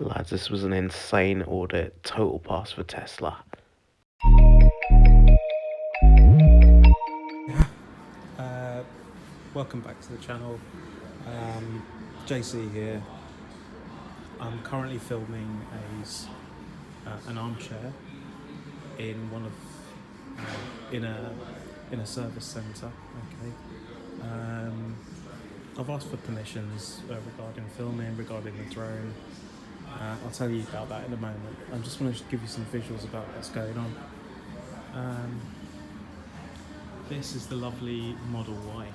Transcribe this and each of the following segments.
Lads, this was an insane audit, total pass for Tesla. Welcome back to the channel. JC here. I'm currently filming an armchair in one of in a service centre. Okay. I've asked for permissions regarding filming, regarding the drone. I'll tell you about that in a moment. I just want to give you some visuals about what's going on. This is the lovely Model Y.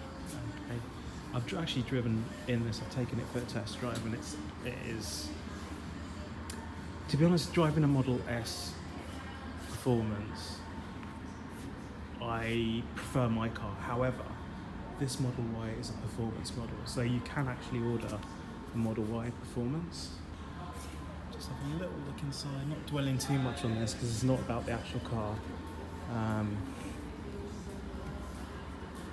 Okay. I've actually driven in this. I've taken it for a test drive, and it is, to be honest, driving a Model S Performance, I prefer my car. However, this Model Y is a performance model, so you can actually order a Model Y Performance. Just have a little look inside, not dwelling too much on this because it's not about the actual car.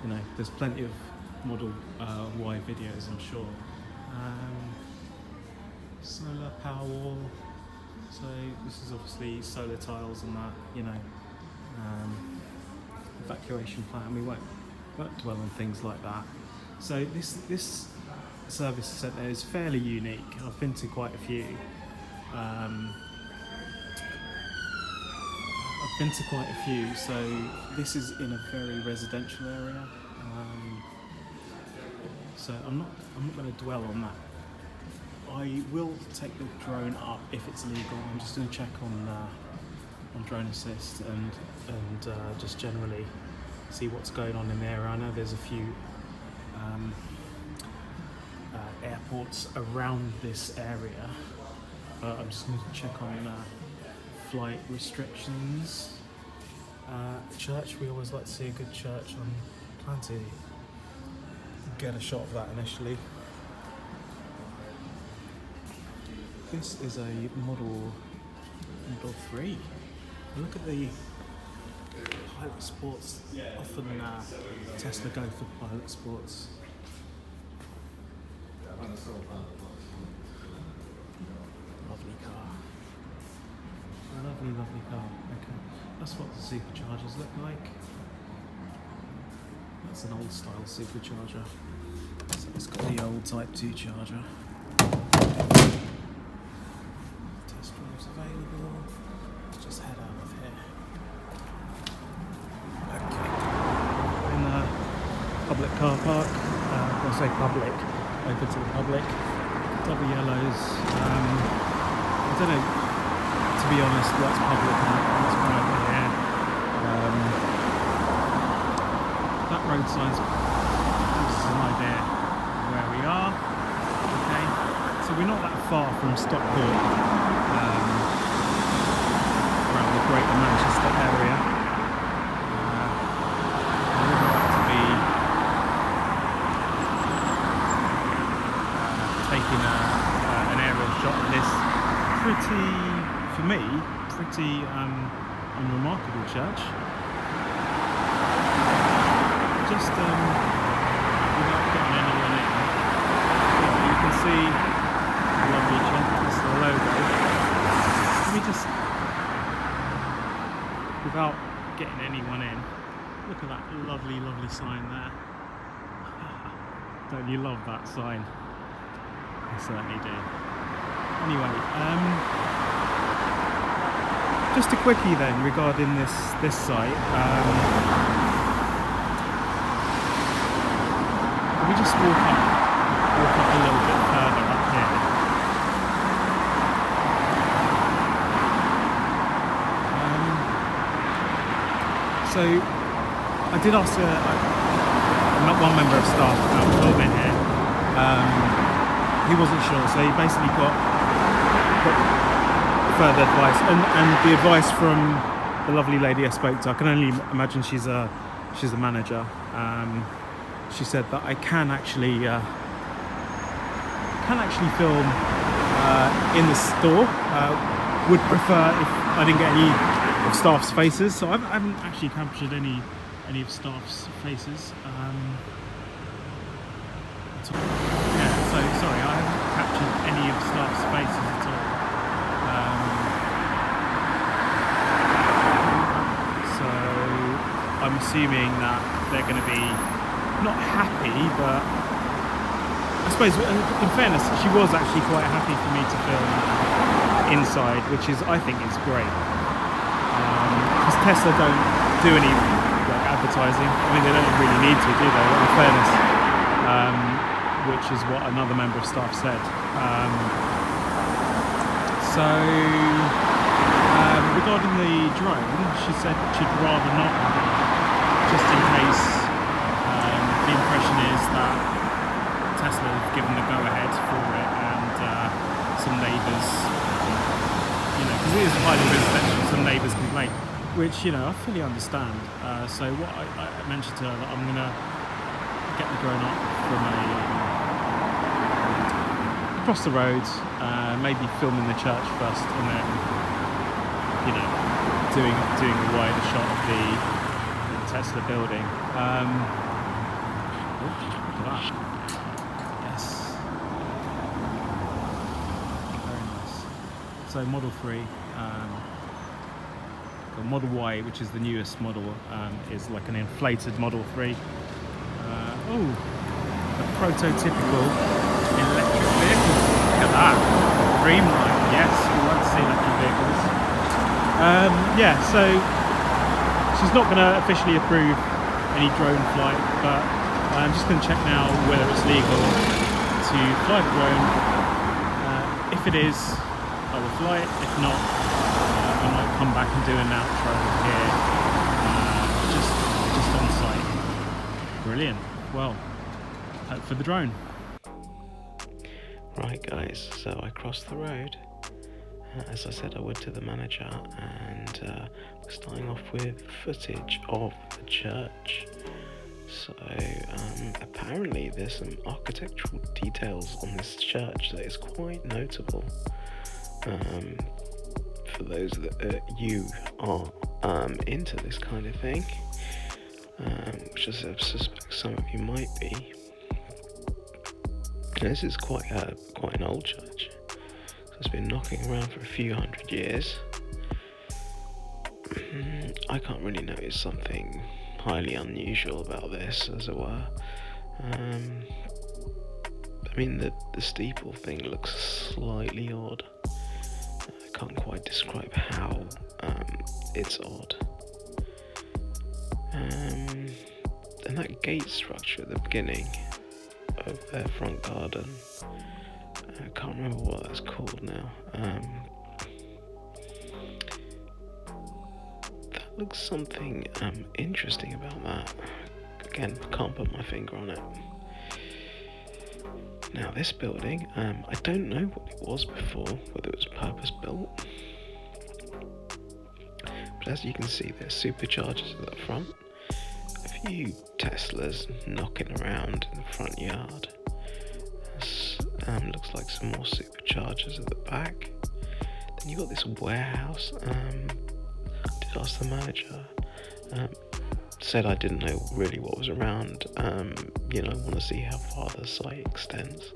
You know, there's plenty of Model Y videos, I'm sure. Solar Powerwall. So this is obviously solar tiles and that, you know. Evacuation plan. We won't dwell on things like that. So this service centre is fairly unique. I've been to quite a few. So this is in a very residential area. So I'm not going to dwell on that. I will take the drone up if it's legal. I'm just going to check on Drone Assist and just generally see what's going on in the area. I know there's a few airports around this area. I'm just going to check on flight restrictions. Church, we always like to see a good church. I'm trying to get a shot of that initially. This is a Model 3. Look at the Pilot Sports. Often Tesla go for Pilot Sports. Lovely car. Lovely car. Okay. That's what the superchargers look like. That's an old style supercharger. So it's got the old Type 2 charger. Test drives available. Let's just head out of here. Okay. In the public car park. I say public, open to the public. Double yellows. I don't know, to be honest, what's public and what's private here. That road sign's gives us an idea of where we are. Okay, so we're not that far from Stockport, around the Greater Manchester area. I would like to be taking an aerial shot of this pretty unremarkable church. Just without getting anyone in, you can see the lovely church. This is the logo. Let me just, without getting anyone in, look at that lovely sign there. Don't you love that sign? I certainly do. Anyway, just a quickie then regarding this site. We just walk up a little bit further up here. So I did ask one member of staff about filming here. He wasn't sure, so he basically got further advice, and the advice from the lovely lady I spoke to. I can only imagine she's a manager. She said that I can actually film in the store. Would prefer if I didn't get any of staff's faces. So I haven't actually captured any of staff's faces. Yeah, so sorry, I haven't captured any of staff's faces at all. assuming that they're going to be not happy, but I suppose in fairness, she was actually quite happy for me to film inside, which I think is great. Because Tesla don't do any like advertising. I mean, they don't really need to, do they? In fairness, which is what another member of staff said. Regarding the drone, she said she'd rather not have it, just in case. The impression is that Tesla have given the go-ahead for it, and some neighbours, because it is highly residential, some neighbours complain, which I fully understand. So what I mentioned to her that I'm gonna get the drone up from across the road, maybe filming the church first, and then doing a wider shot of the Tesla building. Look at that. Yes. Very nice. So Model 3, the Model Y, which is the newest model, is like an inflated Model 3. The prototypical electric vehicle. Look at that. Dreamlike. Yes, we like to see electric vehicles. So she's not going to officially approve any drone flight, but I'm just going to check now whether it's legal to fly the drone. If it is, I will fly it. If not, I might come back and do an outro here, just on site. Brilliant. Well, hope for the drone. Right guys, so I crossed the road, as I said I would to the manager, and we're starting off with footage of the church. So apparently there's some architectural details on this church that is quite notable. For those that you are into this kind of thing, which I suspect some of you might be. This is quite an old church, so it's been knocking around for a few hundred years. I can't really notice something highly unusual about this, as it were. I mean, the steeple thing looks slightly odd. I can't quite describe how it's odd. And that gate structure at the beginning of their front garden, I can't remember what that's called now. That looks something interesting about that. Again, can't put my finger on it. Now this building, I don't know what it was before, whether it was purpose built, but as you can see there's superchargers at the front, a few Teslas knocking around in the front yard. Looks like some more superchargers at the back. Then you got this warehouse. I did ask the manager, said I didn't know really what was around. I want to see how far the site extends.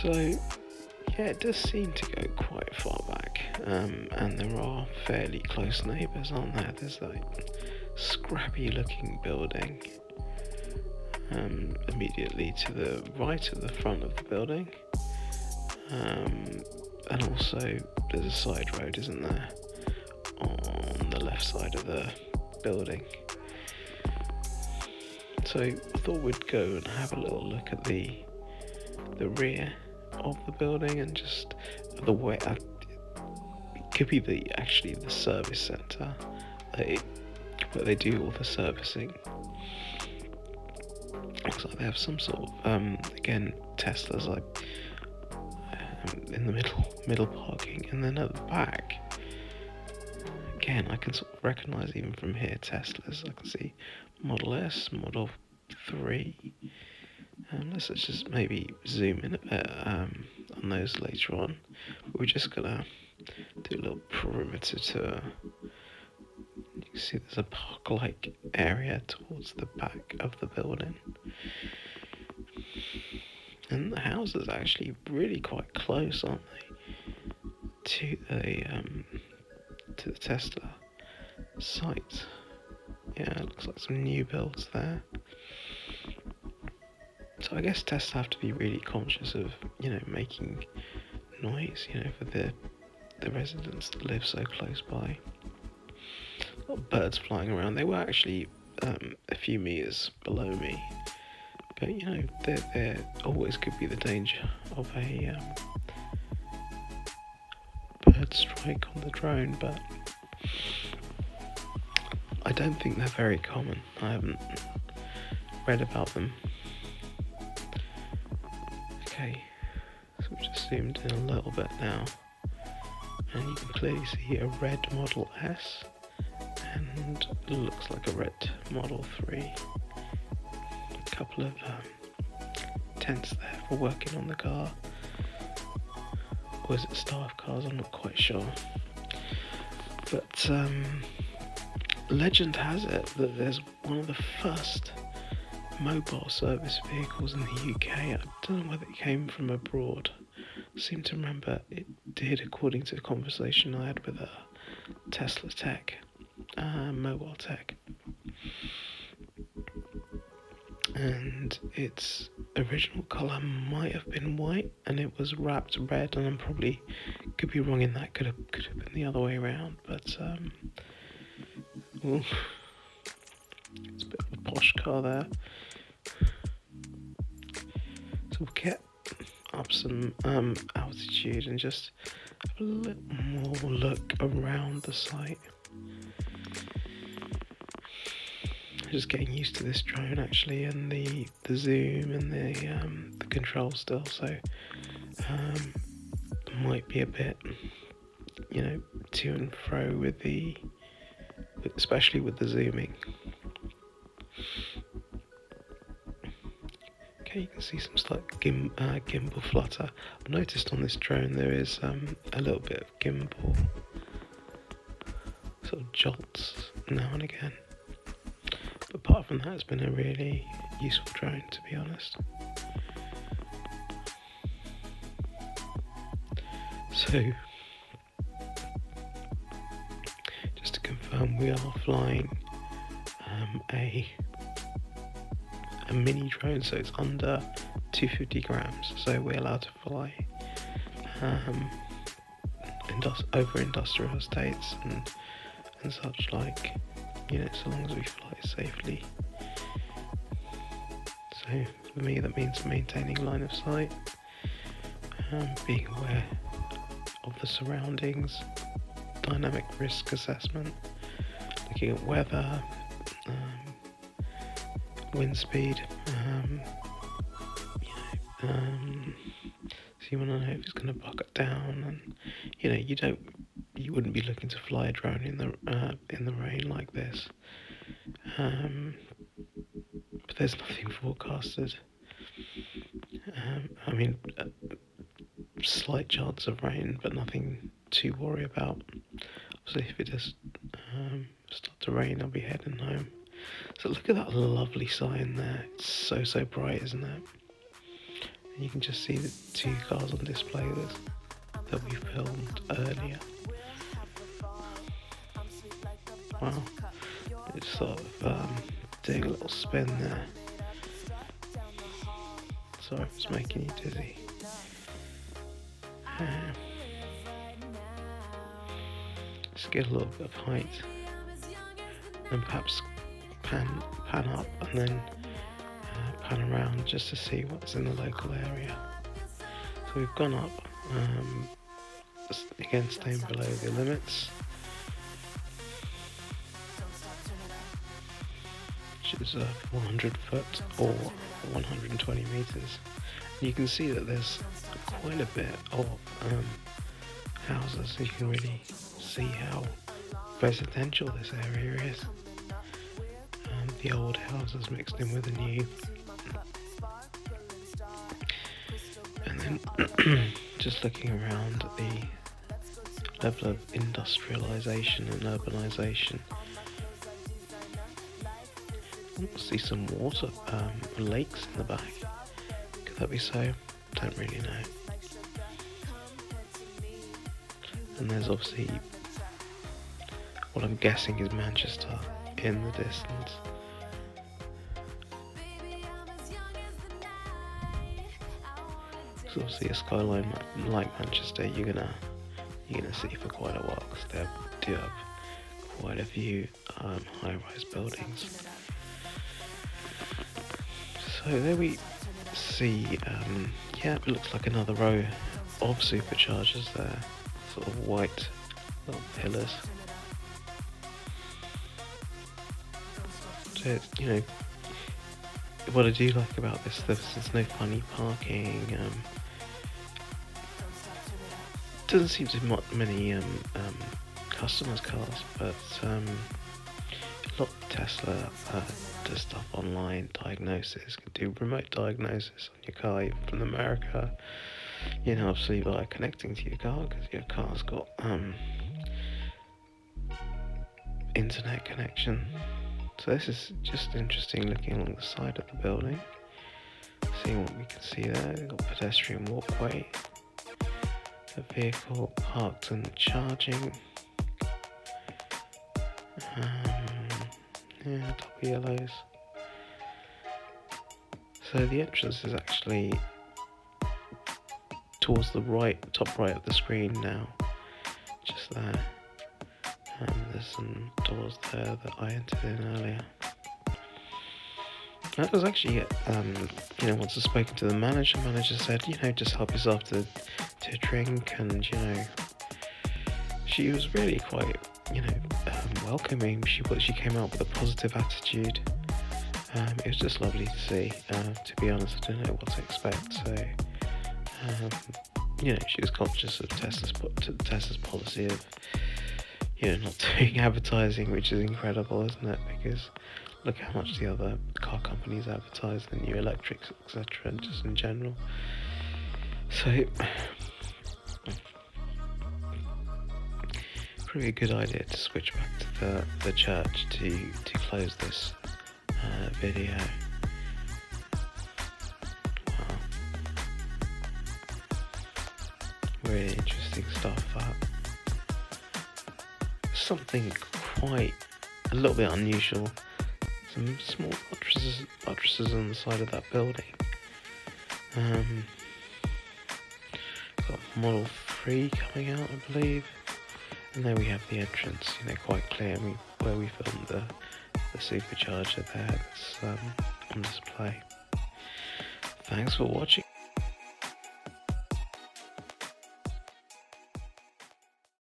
So yeah, it does seem to go quite far back, and there are fairly close neighbours, aren't there? There's that scrappy looking building immediately to the right of the front of the building, and also there's a side road, isn't there, on the left side of the building. So I thought we'd go and have a little look at the rear of the building, and just the way it could be the service centre where they do all the servicing. Looks like they have some sort of again Teslas like in the middle parking, and then at the back again I can sort of recognise even from here Teslas. I can see Model S, Model 3. Let's just maybe zoom in a bit on those later on. But we're just gonna do a little perimeter tour. You can see there's a park-like area towards the back of the building, and the houses are actually really quite close, aren't they, to the Tesla site. Yeah, it looks like some new builds there. So I guess Tesla have to be really conscious of, making noise, for the residents that live so close by. A lot of birds flying around. They were actually a few meters below me, but there always could be the danger of a bird strike on the drone, but I don't think they're very common. I haven't read about them. Okay, so we've just zoomed in a little bit now, and you can clearly see a red Model S, and it looks like a red Model 3. A couple of tents there for working on the car. Or is it staff cars? I'm not quite sure. But legend has it that there's one of the first mobile service vehicles in the UK. I don't know whether it came from abroad. I seem to remember it did, according to a conversation I had with a Tesla tech, mobile tech. And its original colour might have been white, and it was wrapped red, and I probably could be wrong in that. Could have been the other way around, but it's a bit of a posh car there. So we'll get up some altitude and just have a little more look around the site. Just getting used to this drone actually, and the zoom and the control still, so might be a bit to and fro with especially with the zooming. Okay, you can see some slight gimbal flutter. I've noticed on this drone there is a little bit of gimbal sort of jolts now and again. But apart from that, it's been a really useful drone, to be honest. So, just to confirm, we are flying a mini drone, so it's under 250 grams, so we're allowed to fly over industrial estates and such, like, so long as we fly safely. So for me that means maintaining line of sight, being aware of the surroundings, dynamic risk assessment, looking at weather, wind speed, so you want to know if it's going to bucket down, and you wouldn't be looking to fly a drone in the rain like this, but there's nothing forecasted. Slight chance of rain, but nothing to worry about. Obviously, if it does start to rain, I'll be heading home. So look at that lovely sign there. It's so bright, isn't it? And you can just see the two cars on display that we filmed earlier. Wow, it's sort of doing a little spin there. Sorry if it's making you dizzy. Just get a little bit of height, and perhaps pan up and then pan around just to see what's in the local area. So we've gone up, again staying below the limits, which is 400 foot or 120 meters. You can see that there's quite a bit of houses, so you can really see how residential this area is. The old houses mixed in with the new. And then just looking around at the level of industrialisation and urbanisation, I see some water, lakes in the back. Could that be so? Don't really know. And there's obviously what I'm guessing is Manchester in the distance. So obviously a skyline like Manchester, you're gonna see for quite a while, because they do have quite a few high-rise buildings. So there we see, yeah, it looks like another row of superchargers there, sort of white little pillars. So, you know, what I do like about this, there's no funny parking. Doesn't seem to be many customers' cars, but a lot of Tesla does stuff online, diagnosis, can do remote diagnosis on your car even from America. You know, obviously by connecting to your car, because your car's got internet connection. So this is just interesting, looking along the side of the building, seeing what we can see there. We've got pedestrian walkway, a vehicle parked and charging. Yeah, top of yellows. So the entrance is actually towards the right, top right of the screen now, just there. There's some doors there that I entered in earlier. That was actually, you know, once I spoken to the manager said, you know, just help yourself to a drink, and, you know, she was really quite, you know, welcoming. She came out with a positive attitude. It was just lovely to see. To be honest, I didn't know what to expect. So, you know, she was conscious of Tesla's policy of, you know, not doing advertising, which is incredible, isn't it? Because look how much the other car companies advertise, the new electrics, etc., and just in general. So, probably a good idea to switch back to the church to close this video. Wow. Really interesting stuff, that. Something quite a little bit unusual. Some small buttresses on the side of that building. Got Model 3 coming out, I believe. And there we have the entrance, you know, quite clear where we filmed the supercharger there that's on display. Thanks for watching.